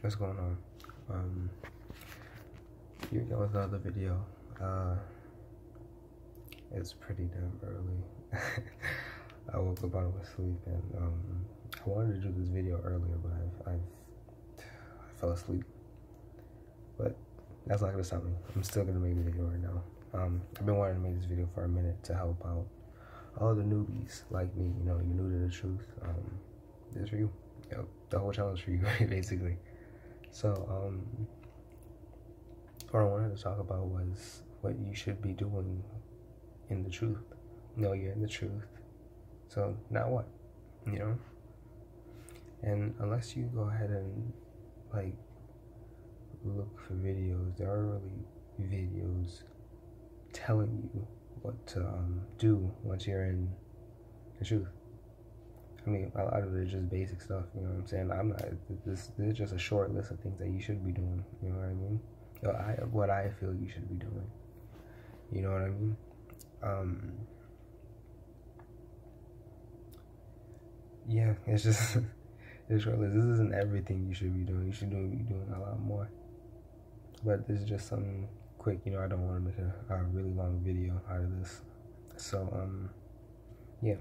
What's going on? Here goes another video. It's pretty damn early. I woke up out of sleep and I wanted to do this video earlier, but I fell asleep. But that's not gonna stop me. I'm still gonna make the video right now. I've been wanting to make this video for a minute to help out all the newbies like me. You know, you're new to the truth. This is for you. Yep, the whole channel is for you, basically. So, what I wanted to talk about was what you should be doing in the truth. No, you're in the truth. So now what? You know? And unless you go ahead and like look for videos, there are really videos telling you what to do once you're in the truth. I mean, a lot of it is just basic stuff, you know what I'm saying? I'm not, this is just a short list of things that you should be doing, you know what I mean? What I feel you should be doing, you know what I mean? Yeah, it's just, it's short list. This isn't everything you should be doing. You should be doing a lot more. But this is just something quick, you know, I don't want to make a really long video out of this. So, yeah.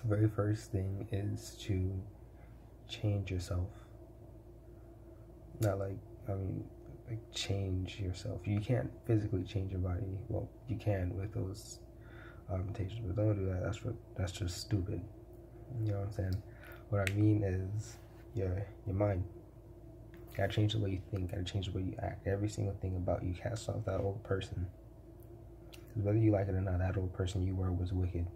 Very first thing is to change yourself. Not like, like change yourself. You can't physically change your body. Well, you can with those augmentations, but don't do that. That's just stupid. You know what I'm saying? What I mean is your mind. You gotta change the way you think. Gotta change the way you act. Every single thing about you. Cast off that old person. Because whether you like it or not, that old person you were was wicked.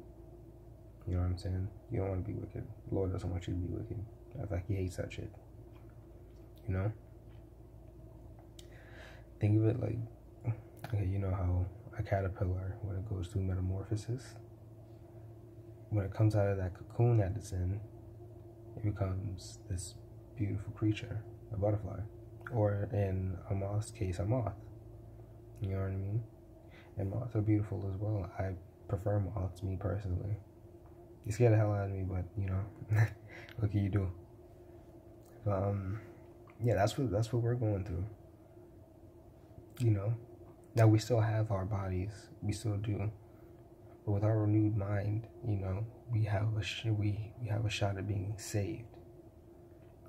You know what I'm saying? You don't want to be wicked. The Lord doesn't want you to be wicked. In fact, He hates that shit. You know? Think of it like, okay, you know how a caterpillar, when it goes through metamorphosis, when it comes out of that cocoon that it's in, it becomes this beautiful creature, a butterfly. Or in a moth's case, a moth. You know what I mean? And moths are beautiful as well. I prefer moths, me personally. You scare the hell out of me, but you know, what can you do? But yeah, that's what we're going through. You know, now we still have our bodies, we still do, but with our renewed mind, you know, we have a shot at being saved.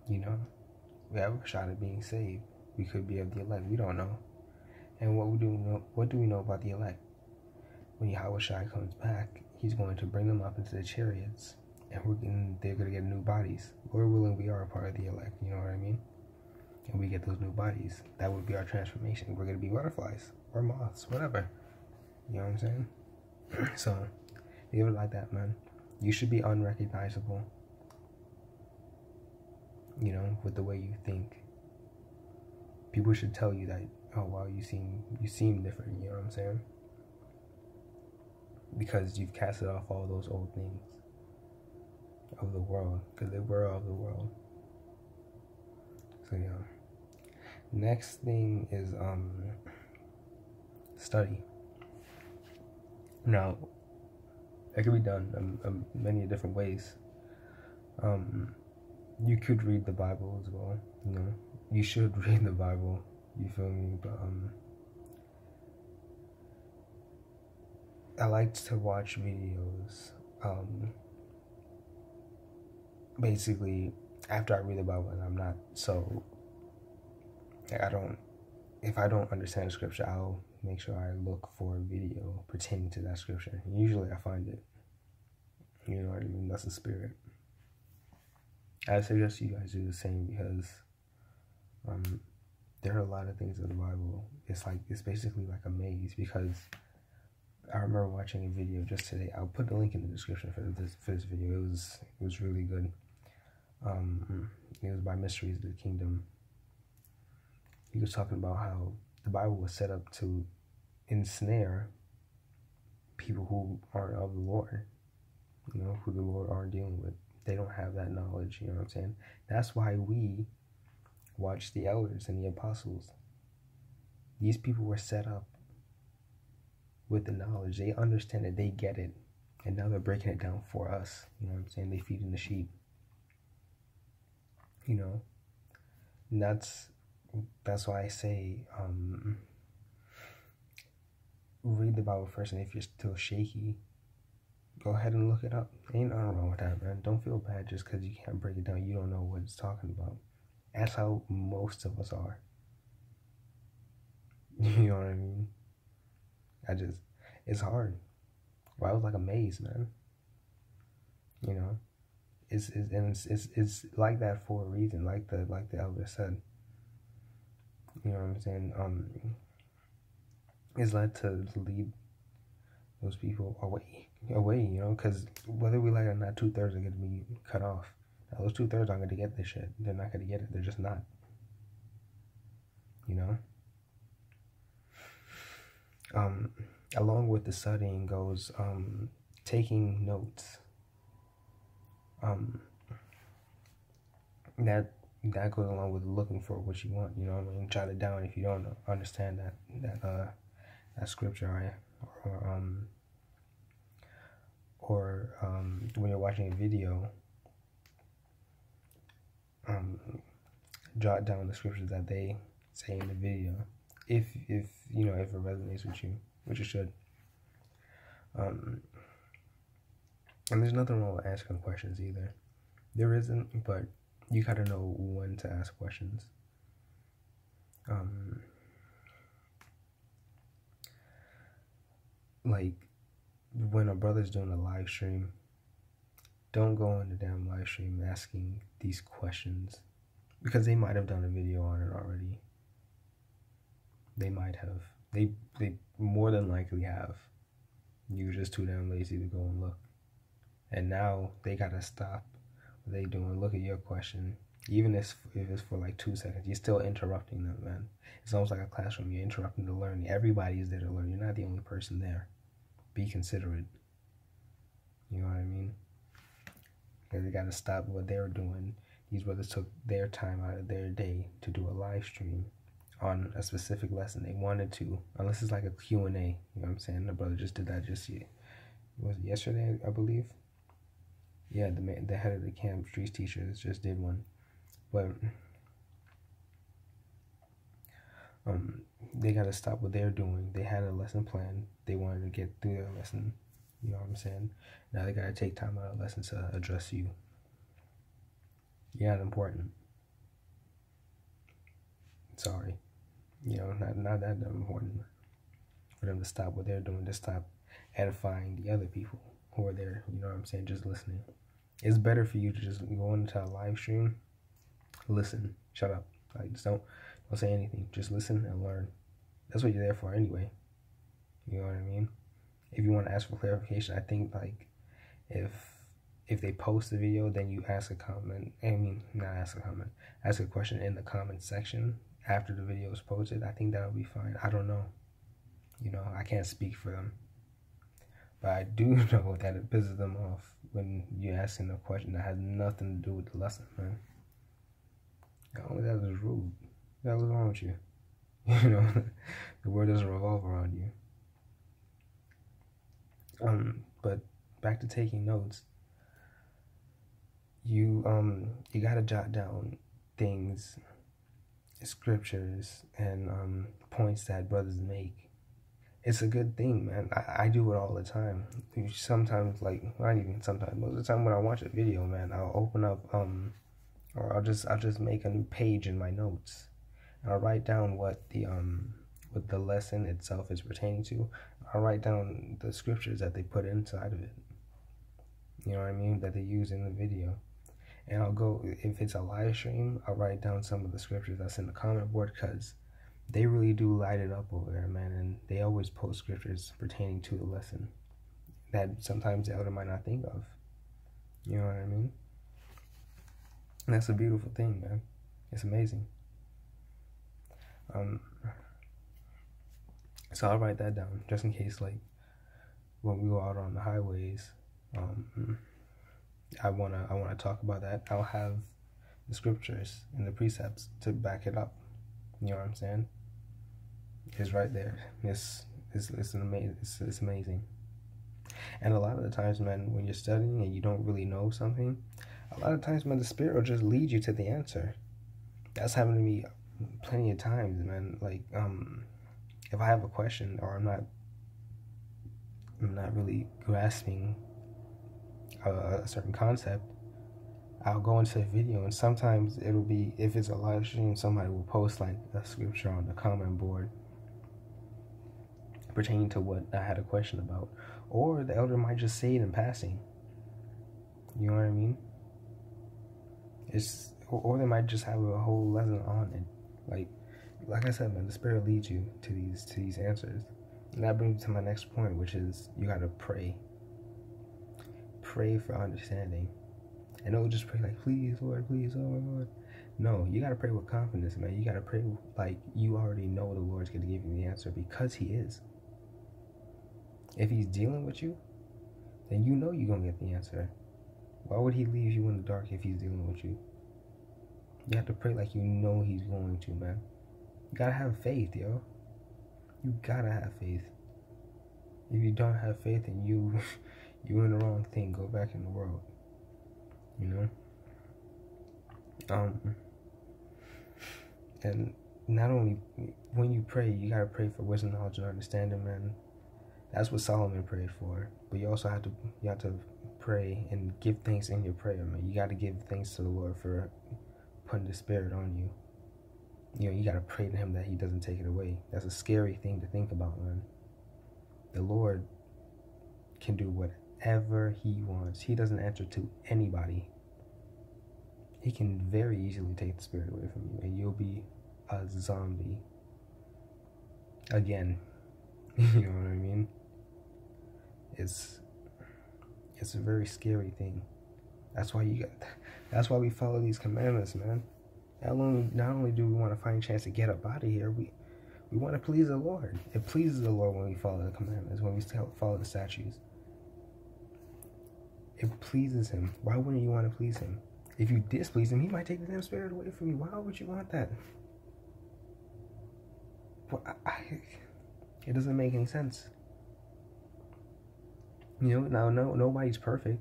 You know, we have a shot at being saved. We could be of the elect. We don't know. And what do we know about the elect? When Yahweh Shai comes back, He's going to bring them up into the chariots, and they're going to get new bodies. Lord willing, we are a part of the elect, you know what I mean? And we get those new bodies. That would be our transformation. We're going to be butterflies or moths, whatever. You know what I'm saying? So, think of it like that, man. You should be unrecognizable, you know, with the way you think. People should tell you that, oh, wow, you seem different, you know what I'm saying? Because you've casted off all those old things of the world, because they were of the world. So yeah. Next thing is study. Now, that can be done many different ways. You could read the Bible as well. You know, you should read the Bible. You feel me? But I like to watch videos, basically, after I read the Bible, and I'm not so, if I don't understand the scripture, I'll make sure I look for a video pertaining to that scripture. And usually I find it. You know what I mean? That's the spirit. I suggest you guys do the same, because there are a lot of things in the Bible. It's basically like a maze, because I remember watching a video just today. I'll put the link in the description for this video. It was really good. It was by Mysteries of the Kingdom. He was talking about how the Bible was set up to ensnare people who aren't of the Lord, you know, who the Lord aren't dealing with. They don't have that knowledge, you know what I'm saying? That's why we watch the elders and the apostles. These people were set up with the knowledge. They understand it, they get it, and now they're breaking it down for us. You know what I'm saying? They feeding the sheep. You know, That's why I say read the Bible first, and if you're still shaky, go ahead and look it up. Ain't nothing wrong with that, man. Don't feel bad just because you can't break it down. You don't know what it's talking about. That's how most of us are. You know what I mean? It's hard. Well, I was like amazed, man. You know, it's like that for a reason. Like the elder said. You know what I'm saying? It's led to lead those people away. You know, because whether we like it or not, 2/3 are going to be cut off. Now, those 2/3 aren't going to get this shit. They're not going to get it. They're just not. You know. Along with the studying goes taking notes. That goes along with looking for what you want. You know what I mean? Jot it down if you don't understand that scripture, right? Or when you're watching a video, jot down the scriptures that they say in the video, if you know, if it resonates with you, which it should. And there's nothing wrong with asking questions either. There isn't, but you gotta know when to ask questions. Like when a brother's doing a live stream, don't go in the damn live stream asking these questions, because they might have done a video on it already. They might have. They more than likely have. You're just too damn lazy to go and look. And now they gotta stop what they doing. Look at your question. Even if it's for like 2 seconds, you're still interrupting them, man. It's almost like a classroom. You're interrupting the learning. Everybody is there to learn. You're not the only person there. Be considerate. You know what I mean? Because they gotta stop what they're doing. These brothers took their time out of their day to do a live stream on a specific lesson they wanted to, unless it's like a Q&A. You know what I'm saying? The brother just did that was it yesterday, I believe? Yeah, the head of the camp, Streets Teachers, just did one. But they gotta stop what they're doing. They had a lesson plan. They wanted to get through their lesson. You know what I'm saying? Now they gotta take time out of lesson to address you. You're not important. Sorry. You know, not that important for them to stop what they're doing, to stop edifying the other people who are there, you know what I'm saying, just listening. It's better for you to just go into a live stream, listen, shut up. Like, just don't say anything. Just listen and learn. That's what you're there for anyway. You know what I mean? If you want to ask for clarification, I think like if they post the video, then you ask a comment. I mean, not ask a comment. Ask a question in the comment section after the video is posted. I think that'll be fine. I don't know. You know, I can't speak for them. But I do know that it pisses them off when you're asking a question that has nothing to do with the lesson, man. Oh, that was rude. That was wrong with you. You know, the world doesn't revolve around you. But back to taking notes. You gotta jot down things, scriptures, and points that brothers make. It's a good thing, man. I do it all the time. Sometimes, like, not even sometimes, most of the time when I watch a video, man, I'll open up or I'll just make a new page in my notes. And I'll write down what the lesson itself is pertaining to. I'll write down the scriptures that they put inside of it. You know what I mean? That they use in the video. And I'll go, if it's a live stream, I'll write down some of the scriptures that's in the comment board, because they really do light it up over there, man. And they always post scriptures pertaining to the lesson that sometimes the elder might not think of. You know what I mean? And that's a beautiful thing, man. It's amazing. So I'll write that down just in case, like, when we go out on the highways, I wanna talk about that. I'll have the scriptures and the precepts to back it up. You know what I'm saying? It's right there. It's amazing. And a lot of the times, man, when you're studying and you don't really know something, a lot of times, man, the Spirit will just lead you to the answer. That's happened to me plenty of times, man. Like, if I have a question or I'm not really grasping a certain concept, I'll go into a video, and sometimes it'll be, if it's a live stream, somebody will post like a scripture on the comment board pertaining to what I had a question about, or the elder might just say it in passing. You know what I mean? Or they might just have a whole lesson on it. Like I said, man, the Spirit leads you to these answers, and that brings me to my next point, which is you gotta pray. Pray for understanding, and don't just pray like, please, Lord, please, oh my Lord. No, you gotta pray with confidence, man. You gotta pray like you already know the Lord's gonna give you the answer, because He is. If He's dealing with you, then you know you're gonna get the answer. Why would He leave you in the dark if He's dealing with you? You have to pray like you know He's going to, man. You gotta have faith, yo. You gotta have faith. If you don't have faith, then you're in the wrong thing. Go back in the world. You know? And not only when you pray, you gotta pray for wisdom, knowledge, and understanding, man. That's what Solomon prayed for. But you also have to pray and give thanks in your prayer, man. You gotta give thanks to the Lord for putting the Spirit on you. You know, you gotta pray to Him that He doesn't take it away. That's a scary thing to think about, man. The Lord can do whatever He wants. He doesn't answer to anybody. He can very easily take the Spirit away from you, and you'll be a zombie again. You know what I mean? It's a very scary thing. That's why we follow these commandments, man. Not only do we want to find a chance to get up out of here, we want to please the Lord. It pleases the Lord when we follow the commandments, when we follow the statutes. It pleases Him. Why wouldn't you want to please Him? If you displease Him, He might take the damn Spirit away from you. Why would you want that? Well, it doesn't make any sense. You know, now nobody's perfect.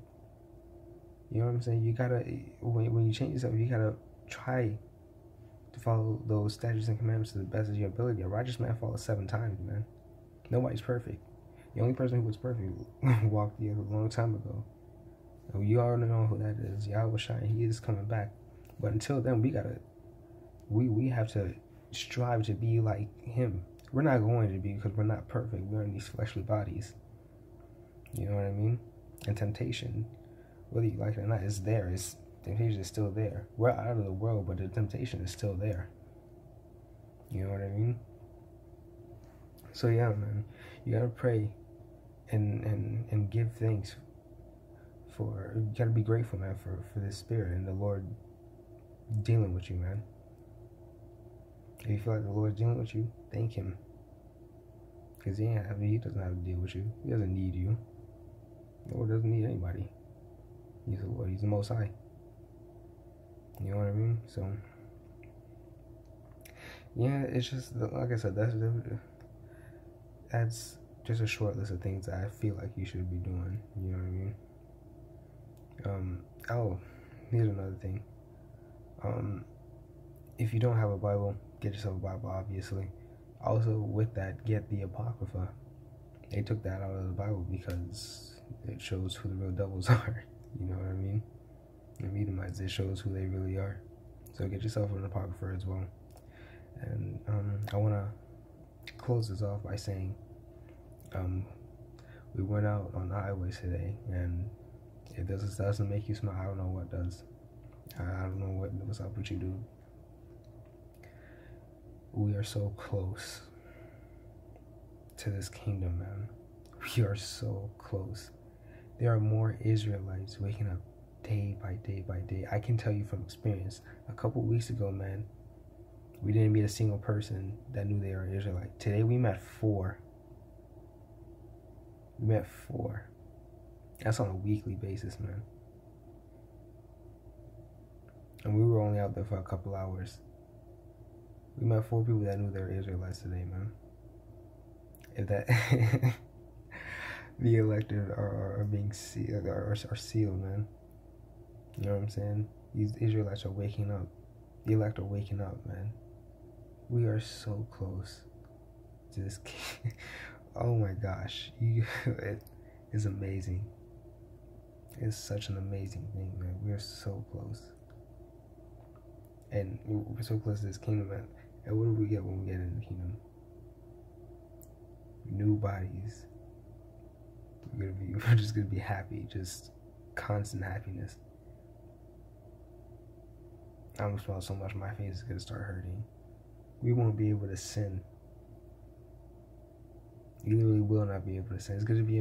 You know what I'm saying? You gotta, when you change yourself, you gotta try to follow those statutes and commandments to the best of your ability. A righteous man falls 7 times, man. Nobody's perfect. The only person who was perfect walked the earth a long time ago. You already know who that is. Yahweh Shai. He is coming back. But until then, we have to strive to be like Him. We're not going to be, because we're not perfect. We're in these fleshly bodies. You know what I mean? And temptation, whether you like it or not, is there. Temptation is still there. We're out of the world, but the temptation is still there. You know what I mean? So yeah, man, you gotta pray and give thanks for. You gotta be grateful, man, for this Spirit and the Lord dealing with you, man. If you feel like the Lord's dealing with you, thank Him. Because He doesn't have to deal with you. He doesn't need you. The Lord doesn't need anybody. He's the Lord. He's the Most High. You know what I mean? So, yeah, it's just, like I said, that's just a short list of things that I feel like you should be doing. You know what I mean? Here's another thing. If you don't have a Bible, get yourself a Bible, obviously. Also, with that, get the Apocrypha. They took that out of the Bible because it shows who the real devils are. You know what I mean? The Edomites, it shows who they really are. So get yourself an Apocrypha as well. And I want to close this off by saying we went out on the highways today, and if this doesn't make you smile, I don't know what does. I don't know what's up with you, dude. We are so close to this kingdom, man. We are so close. There are more Israelites waking up day by day by day. I can tell you from experience. A couple weeks ago, man, we didn't meet a single person that knew they were an Israelite. Today we met 4. We met 4. That's on a weekly basis, man. And we were only out there for a couple hours. We met 4 people that knew they were Israelites today, man. If that the elected are being sealed, are sealed, man. You know what I'm saying? These Israelites are waking up. The elect are waking up, man. We are so close to this king. Oh my gosh, it is amazing. It's such an amazing thing, man. We are so close, and we're so close to this kingdom, man. And what do we get when we get in the kingdom? New bodies. We're just gonna be happy, just constant happiness. I almost felt so much my face is gonna start hurting. We won't be able to sin. You literally will not be able to sin. It's gonna be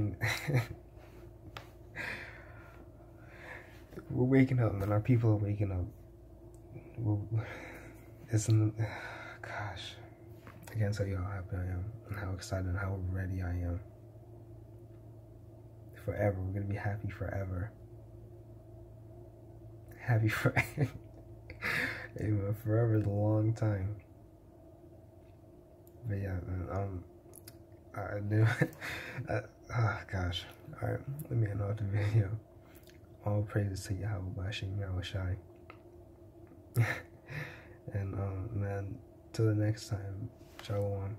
we're waking up, man. Our people are waking up. Gosh, I can't tell you how happy I am and how excited and how ready I am. Forever, we're gonna be happy forever. Happy forever. Amen. Forever is a long time. But yeah, man, oh gosh. Alright, let me end off the video. All praises to Yahweh Bashim Yahushai. And man, till the next time, Shalom.